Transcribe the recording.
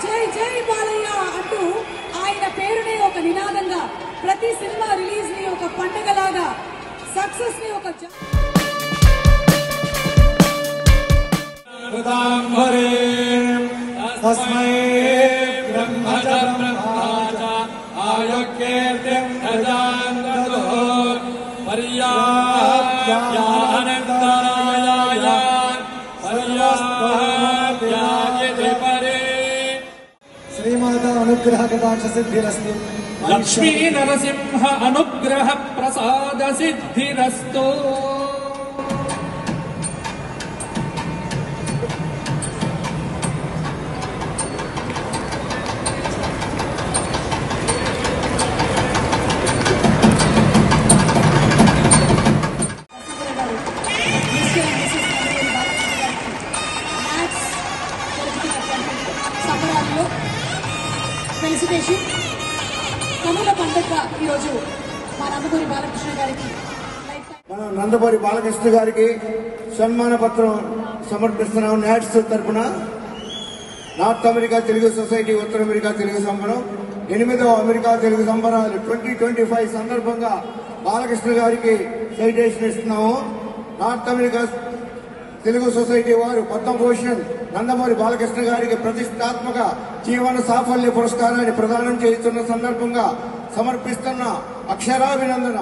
జై జై బాలయ్య అంటూ ఆయన పేరునే ఒక నినాదంగా ప్రతి సినిమా రిలీజ్ ని ఒక పండుగలాగా సక్సెస్ ని ఒక తస్మై బ్రహ్మజ బ్రహ్మాజ ఆయోగ్యేర్యం ప్రజాంగతో పర్యాప్యానందరాయాయ పర్యాప్యాయతే పరే శ్రీమాత అనుగ్రహ కటాక్ష సిద్ధిరస్తు లక్ష్మీ నరసింహ అనుగ్రహ ప్రసాద సిద్ధిరస్తు ఫెలిసిటేషన్ కనుల పండుగ ఈరోజు మా నందమూరి బాలకృష్ణ గారికి మన నందమూరి బాలకృష్ణ గారికి సన్మాన పత్రం సమర్పిస్తున్నాం. నాట్స్ తరఫున నార్త్ అమెరికా తెలుగు సొసైటీ, ఉత్తర అమెరికా తెలుగు సంబరం 8వ అమెరికా తెలుగు సంబరాలు 2025 సందర్భంగా బాలకృష్ణ గారికి సైటేషన్ ఇస్తున్నాము. నార్త్ అమెరికా తెలుగు సొసైటీ వారు పద్మభూషణ్ నందమూరి బాలకృష్ణ గారికి ప్రతిష్టాత్మక జీవన సాఫల్య పురస్కారాన్ని ప్రదానం చేస్తున్న సందర్భంగా సమర్పిస్తున్న అక్షరాభినందన.